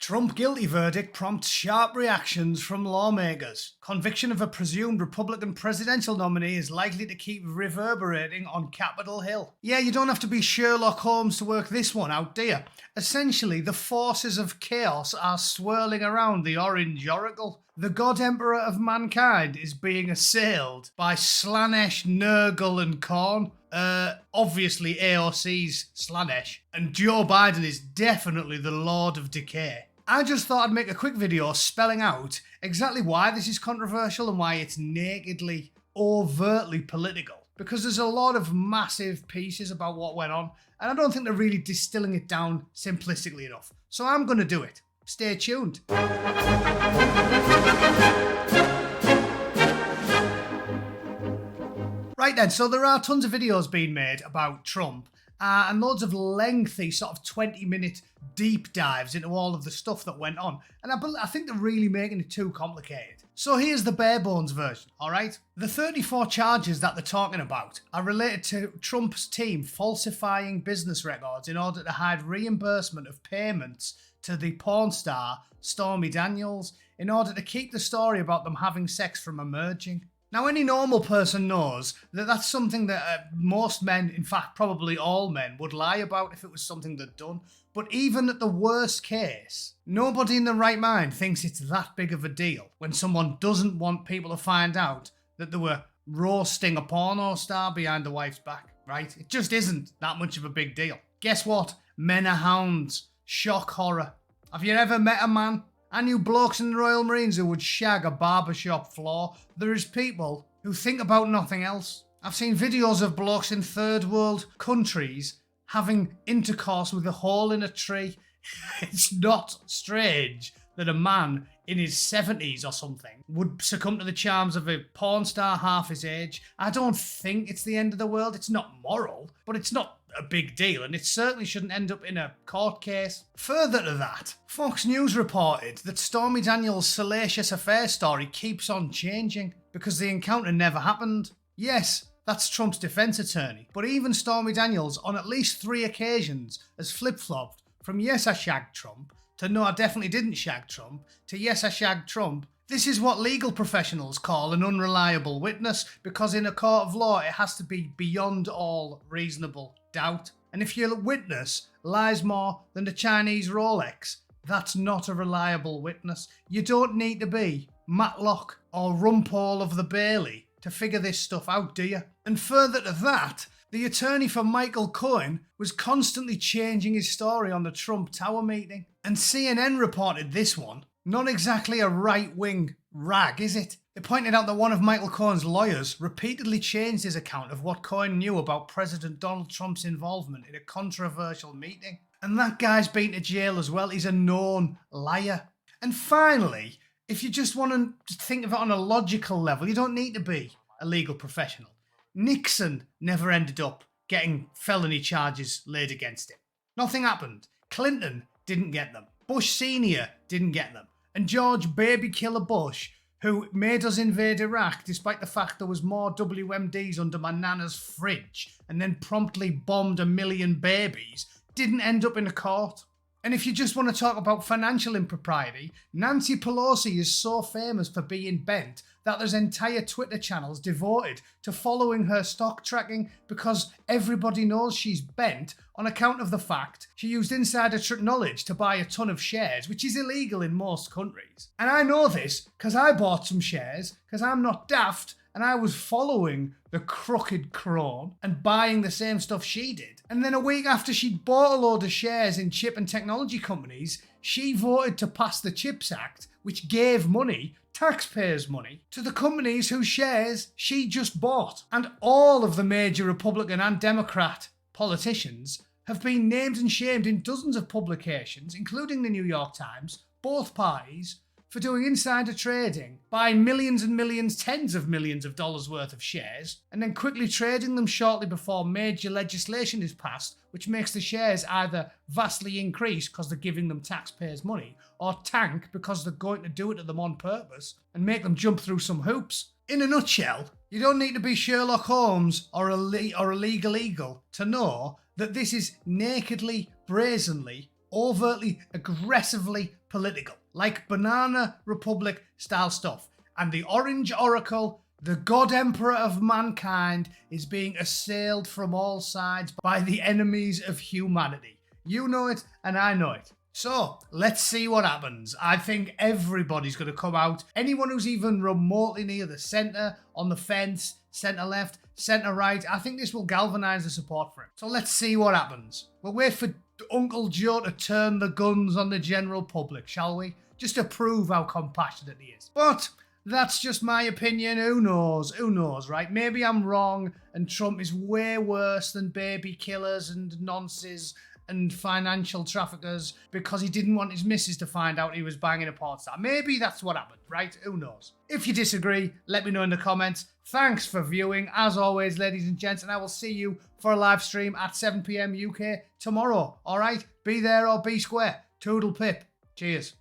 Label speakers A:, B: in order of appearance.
A: Trump guilty verdict prompts sharp reactions from lawmakers. Conviction of a presumed Republican presidential nominee is likely to keep reverberating on Capitol Hill. Yeah, you don't have to be Sherlock Holmes to work this one out, do you? Essentially, the forces of chaos are swirling around the Orange Oracle. The God Emperor of mankind is being assailed by Slanesh, Nurgle and Korn. Obviously AOC's Slanesh. And Joe Biden is definitely the Lord of Decay. I just thought I'd make a quick video spelling out exactly why this is controversial and why it's nakedly, overtly political. Because there's a lot of massive pieces about what went on, and I don't think they're really distilling it down simplistically enough. So I'm going to do it. Stay tuned. Right then, so there are tons of videos being made about Trump and loads of lengthy sort of 20-minute deep dives into all of the stuff that went on. And I think they're really making it too complicated. So here's the bare bones version, all right? The 34 charges that they're talking about are related to Trump's team falsifying business records in order to hide reimbursement of payments to the porn star Stormy Daniels in order to keep the story about them having sex from emerging. Now, any normal person knows that that's something that most men, in fact, probably all men, would lie about if it was something they'd done. But even at the worst case, nobody in their right mind thinks it's that big of a deal when someone doesn't want people to find out that they were roasting a porno star behind the wife's back, right? It just isn't that much of a big deal. Guess what? Men are hounds. Shock horror. Have you ever met a man? I knew blokes in the Royal Marines who would shag a barbershop floor. There is people who think about nothing else. I've seen videos of blokes in third world countries having intercourse with a hole in a tree. It's not strange that a man in his 70s or something would succumb to the charms of a porn star half his age. I don't think it's the end of the world. It's not moral, but it's not a big deal, and it certainly shouldn't end up in a court case. Further to that, Fox News reported that Stormy Daniels' salacious affair story keeps on changing because the encounter never happened. Yes, that's Trump's defense attorney, but even Stormy Daniels on at least 3 occasions has flip-flopped from yes, I shagged Trump to no, I definitely didn't shag Trump to yes, I shagged Trump. This is what legal professionals call an unreliable witness, because in a court of law it has to be beyond all reasonable doubt. And if your witness lies more than the Chinese Rolex, that's not a reliable witness. You don't need to be Matlock or Rumpole of the Bailey to figure this stuff out, do you? And further to that, the attorney for Michael Cohen was constantly changing his story on the Trump Tower meeting. And CNN reported this one. Not exactly a right-wing rag, is it? It pointed out that one of Michael Cohen's lawyers repeatedly changed his account of what Cohen knew about President Donald Trump's involvement in a controversial meeting. And that guy's been to jail as well. He's a known liar. And finally, if you just want to think of it on a logical level, you don't need to be a legal professional. Nixon never ended up getting felony charges laid against him. Nothing happened. Clinton didn't get them. Bush Sr. didn't get them. And George Baby Killer Bush, who made us invade Iraq despite the fact there was more WMDs under my nana's fridge and then promptly bombed 1 million babies, didn't end up in a court. And if you just want to talk about financial impropriety, Nancy Pelosi is so famous for being bent that there's entire Twitter channels devoted to following her stock tracking because everybody knows she's bent on account of the fact she used insider knowledge to buy a ton of shares, which is illegal in most countries. And I know this because I bought some shares because I'm not daft and I was following the crooked crone and buying the same stuff she did. And then a week after she'd bought a load of shares in chip and technology companies, she voted to pass the CHIPS Act, which gave money, taxpayers' money, to the companies whose shares she just bought. And all of the major Republican and Democrat politicians have been named and shamed in dozens of publications, including the New York Times, both parties, for doing insider trading, buying millions and millions, tens of millions of dollars worth of shares, and then quickly trading them shortly before major legislation is passed, which makes the shares either vastly increase because they're giving them taxpayers' money, or tank because they're going to do it to them on purpose and make them jump through some hoops. In a nutshell, you don't need to be Sherlock Holmes or a legal eagle to know that this is nakedly, brazenly, overtly, aggressively political, like Banana Republic style stuff. And the Orange Oracle, the God Emperor of mankind, is being assailed from all sides by the enemies of humanity. You know it, and I know it. So, let's see what happens. I think everybody's going to come out. Anyone who's even remotely near the centre, on the fence, centre left, centre right, I think this will galvanise the support for him. So let's see what happens. We'll wait for Uncle Joe to turn the guns on the general public, shall we? Just to prove how compassionate he is. But that's just my opinion. Who knows? Who knows, right? Maybe I'm wrong and Trump is way worse than baby killers and nonces and financial traffickers because he didn't want his missus to find out he was banging a porn star. Maybe that's what happened, right? Who knows? If you disagree, let me know in the comments. Thanks for viewing, as always, ladies and gents, and I will see you for a live stream at 7 PM UK tomorrow, all right? Be there or be square. Toodle pip. Cheers.